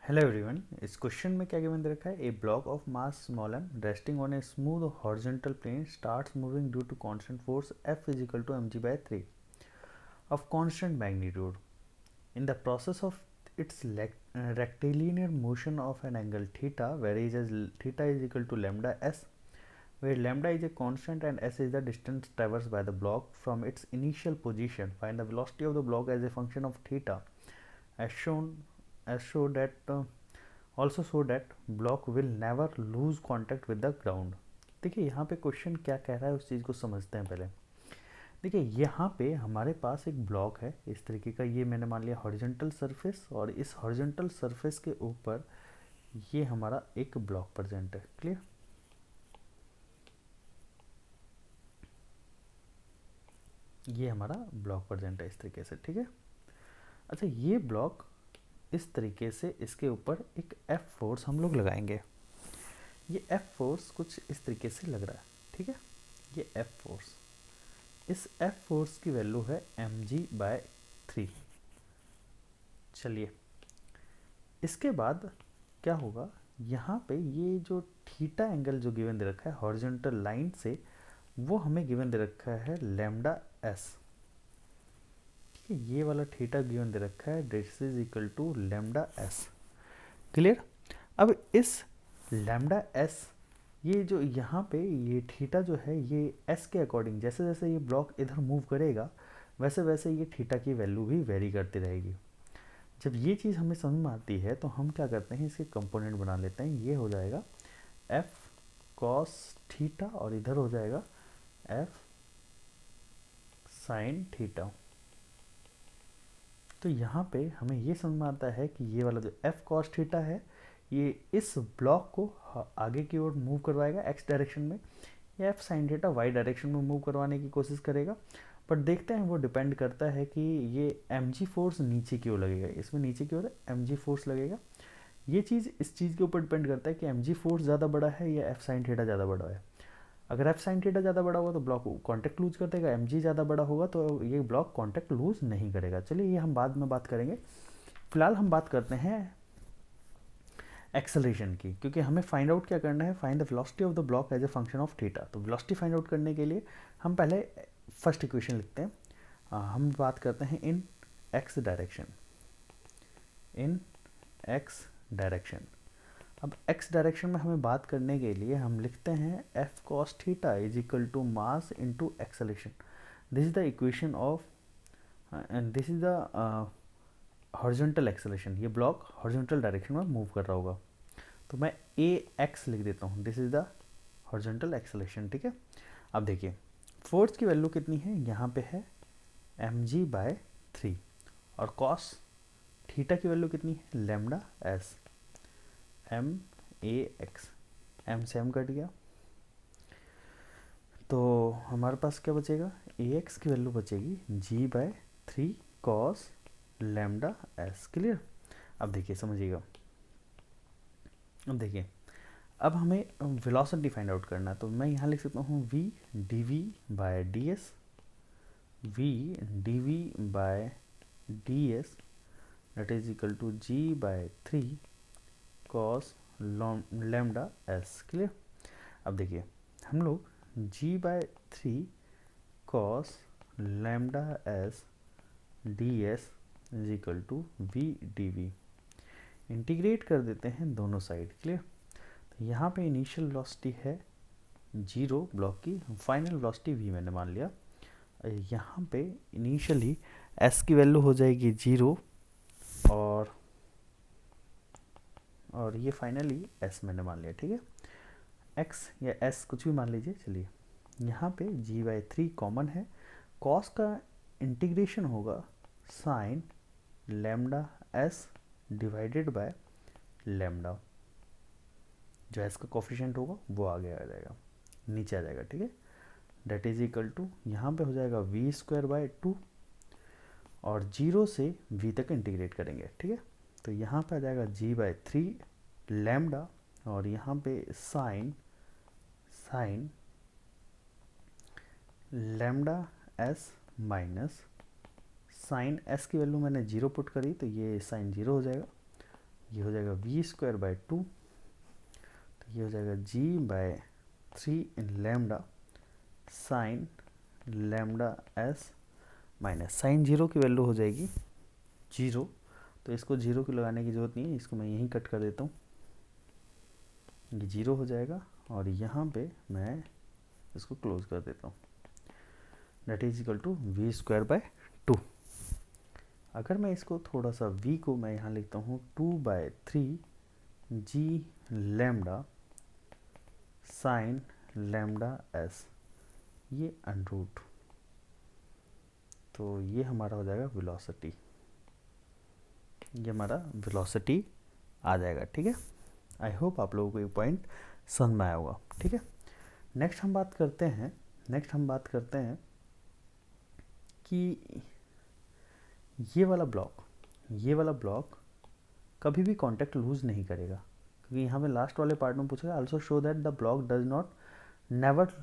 Hello everyone. इस question में क्या गिवन दे रखा है? A block of mass small M resting on a smooth horizontal plane starts moving due to constant force F is equal to M G by 3 of constant magnitude in the process of its rectilinear motion of an angle theta varies as theta is equal to lambda s, where lambda is a constant and s is the distance traversed by the block from its initial position. Find the velocity of the block as a function of theta as shown as show that also so that block will never loose contact with the ground. देखिए यहाँ पे question क्या कह रहा है उस चीज़ को समझते हैं पहले। देखिए यहाँ पे हमारे पास एक ब्लॉक है इस तरीके का, ये मैंने मान लिया हॉरिजॉन्टल सरफेस, और इस हॉरिजॉन्टल सरफेस के ऊपर ये हमारा एक ब्लॉक प्रेजेंट है। क्लियर? ये हमारा ब्लॉक प्रेजेंट है इस तरीके से। ठीक है, अच्छा ये ब्लॉक इस तरीके से, इसके ऊपर एक एफ फोर्स हम लोग लगाएंगे। ये एफ फोर्स कुछ इस तरीके से लग रहा है। ठीक है, ये एफ फोर्स, इस एफ फोर्स की वैल्यू है एम जी बाय 3। चलिए इसके बाद क्या होगा, यहाँ पे ये जो थीटा एंगल जो गिवन दे रखा है हॉरिजॉन्टल लाइन से, वो हमें गिवन दे रखा है लैम्डा एस। ठीक है, ये वाला थीटा गिवन दे रखा है, this is equal to lambda S. Clear? अब इस लैम्डा एस, ये जो यहाँ पे ये थीटा जो है ये एस के अकॉर्डिंग, जैसे जैसे ये ब्लॉक इधर मूव करेगा वैसे वैसे ये थीटा की वैल्यू भी वेरी करती रहेगी। जब ये चीज़ हमें समझ में आती है तो हम क्या करते हैं, इसके कंपोनेंट बना लेते हैं। ये हो जाएगा एफ कॉस थीटा और इधर हो जाएगा एफ साइन थीटा। तो यहाँ पे हमें ये समझ में आता है कि ये वाला जो एफ कॉस थीटा है ये इस ब्लॉक को आगे की ओर मूव करवाएगा एक्स डायरेक्शन में, या F sine theta Y direction में मूव करवाने की कोशिश करेगा। बट देखते हैं वो डिपेंड करता है कि ये एम जी फोर्स नीचे की ओर लगेगा, इसमें नीचे की ओर एम जी फोर्स लगेगा। ये चीज़ इस चीज़ के ऊपर डिपेंड करता है कि एम जी फोर्स ज़्यादा बड़ा है या एफ साइन थीटा ज़्यादा बड़ा है। अगर एफ साइन थीटा ज़्यादा बड़ा होगा तो ब्लॉक कॉन्टैक्ट लूज कर देगा, एम जी ज़्यादा बड़ा होगा तो ये ब्लॉक कॉन्टैक्ट लूज नहीं करेगा। चलिए ये हम बाद में बात करेंगे, फिलहाल हम बात करते हैं एक्सेलरेशन की, क्योंकि हमें फाइंड आउट क्या करना है, find the velocity of the block as a function of theta. तो वेलोसिटी फाइंड आउट करने के लिए हम पहले फर्स्ट इक्वेशन लिखते हैं। हम बात करते हैं in X direction, in X direction. अब एक्स डायरेक्शन में हमें बात करने के लिए हम लिखते हैं F cos theta is equal to mass into acceleration. This is the equation of and this is the horizontal acceleration. ये ब्लॉक हॉरिजॉन्टल डायरेक्शन में मूव कर रहा होगा, तो मैं ए एक्स लिख देता हूँ, this is the horizontal acceleration. ठीक है, अब देखिए फोर्स की वैल्यू कितनी है, यहाँ पे है एम जी बाय 3, और कॉस थीटा की वैल्यू कितनी है, lambda S, M A X, M से एम कट गया तो हमारे पास क्या बचेगा, ए एक्स की वैल्यू बचेगी G by 3 cos lambda S. Clear? अब देखिए समझिएगा, अब देखिए अब हमें वेलोसिटी फाइंड आउट करना है, तो मैं यहाँ लिख सकता हूँ V D V by D S, V D V by D S that is equal to G by 3 cos lambda S. Clear? अब देखिए हम लोग G by 3 cos lambda S D S is equal to V D V integrate कर देते हैं दोनों side. Clear? तो यहाँ पे इनिशियल वेलोसिटी है 0 ब्लॉक की, फाइनल वेलोसिटी वी मैंने मान लिया। यहाँ पे इनिशियली एस की वैल्यू हो जाएगी 0 और ये फाइनली एस मैंने मान लिया। ठीक है, एक्स या एस कुछ भी मान लीजिए। चलिए यहाँ पे जी बाई 3 कॉमन है, कॉस का इंटीग्रेशन होगा sine lambda S divided by lambda, जो एस का कोफिशिएंट होगा वो आगे आ जाएगा, नीचे आ जाएगा। ठीक है, डेट इज इक्वल टू यहाँ पे हो जाएगा वी स्क्वायर बाय 2, और 0 से v तक इंटीग्रेट करेंगे। ठीक है, तो यहाँ पे आ जाएगा जी बाय 3 लेमडा, और यहाँ पे sine lambda S minus sine S की वैल्यू मैंने 0 पुट करी तो ये साइन 0 हो जाएगा, ये हो जाएगा वी स्क्वायर बाय 2, तो ये हो जाएगा g by 3 in lambda sine lambda s minus sine zero की वैल्यू हो जाएगी 0, तो इसको 0 की लगाने की ज़रूरत नहीं है, इसको मैं यहीं कट कर देता हूँ, ये 0 हो जाएगा और यहाँ पे मैं इसको क्लोज कर देता हूँ, that is equal to V square by 2। अगर मैं इसको थोड़ा सा v को मैं यहाँ लिखता हूँ 2/3 जी लैम्डा साइन लैम्डा एस, ये अनरूट, तो ये हमारा हो जाएगा वेलोसिटी, ये हमारा वेलोसिटी आ जाएगा। ठीक है, आई होप आप लोगों को ये पॉइंट समझ में आया होगा। ठीक है, नेक्स्ट हम बात करते हैं कि ये वाला ब्लॉक कभी भी कांटेक्ट लूज़ नहीं करेगा, क्योंकि यहाँ पे लास्ट वाले पार्ट में पूछेगा also show that the block does not never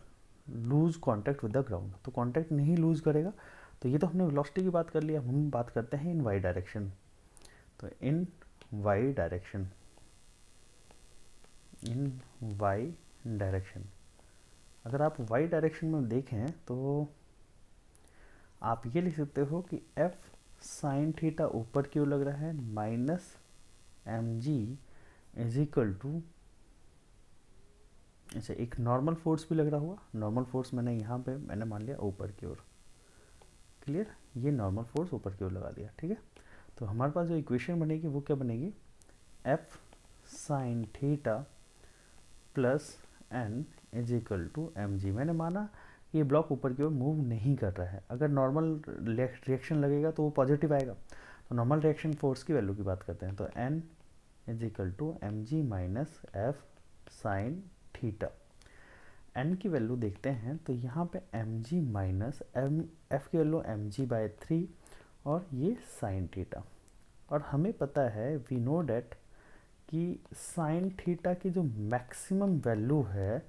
lose contact with the ground, तो कांटेक्ट नहीं लूज़ करेगा। तो ये तो हमने वेलोसिटी की बात कर लिया, हम बात करते हैं इन वाई डायरेक्शन। तो इन वाई डायरेक्शन अगर आप वाई डायरेक्शन में देखें तो आप ये लिख सकते हो कि एफ साइन थीटा ऊपर की ओर लग रहा है minus M G is equal to, अच्छा एक नॉर्मल फोर्स भी लग रहा हुआ, नॉर्मल फोर्स मैंने मान लिया ऊपर की ओर, क्लियर, ये नॉर्मल फोर्स ऊपर की ओर लगा दिया। ठीक है, तो हमारे पास जो इक्वेशन बनेगी वो क्या बनेगी, F sine theta plus N is equal to M G. मैंने माना ये ब्लॉक ऊपर की ओर मूव नहीं कर रहा है, अगर नॉर्मल रिएक्शन लगेगा तो वो पॉजिटिव आएगा, तो नॉर्मल रिएक्शन फोर्स की वैल्यू की बात करते हैं, तो N is equal to M G minus F sine theta. N की वैल्यू देखते हैं तो यहाँ पे M G minus M F की वैल्यू एम जी बाय 3 और ये साइन थीटा, और हमें पता है वी नो डैट कि साइन थीटा की जो मैक्सिमम वैल्यू है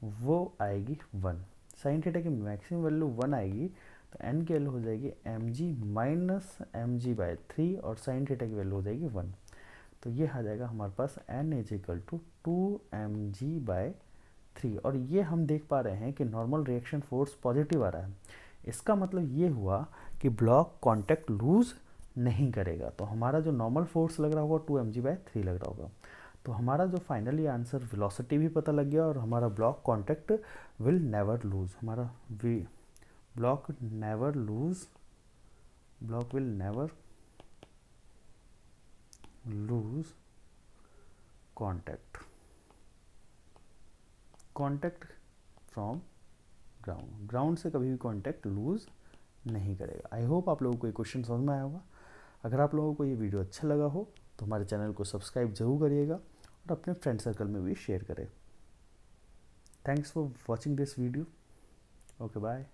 वो आएगी 1, साइन थीटा की मैक्सिमम वैल्यू 1 आएगी, तो एन की वैल्यू हो जाएगी M G minus M G by 3 और साइन थीटा की वैल्यू हो जाएगी 1, तो ये आ जाएगा हमारे पास N is equal to 2mg/3, और ये हम देख पा रहे हैं कि नॉर्मल रिएक्शन फोर्स पॉजिटिव आ रहा है, इसका मतलब ये हुआ कि ब्लॉक कांटेक्ट लूज नहीं करेगा, तो हमारा जो नॉर्मल फोर्स लग रहा होगा 2mg/3 लग रहा होगा, तो हमारा जो फाइनली आंसर वेलोसिटी भी पता लग गया और हमारा block contact will never lose, हमारा block will never lose contact from ground से कभी भी कांटेक्ट लूज नहीं करेगा। आई होप आप लोगों को ये क्वेश्चन समझ में आया होगा। अगर आप लोगों को ये वीडियो अच्छा लगा हो तो हमारे चैनल को सब्सक्राइब जरूर करिएगा और अपने फ्रेंड सर्कल में भी शेयर करें। Thanks for watching this video. Okay bye.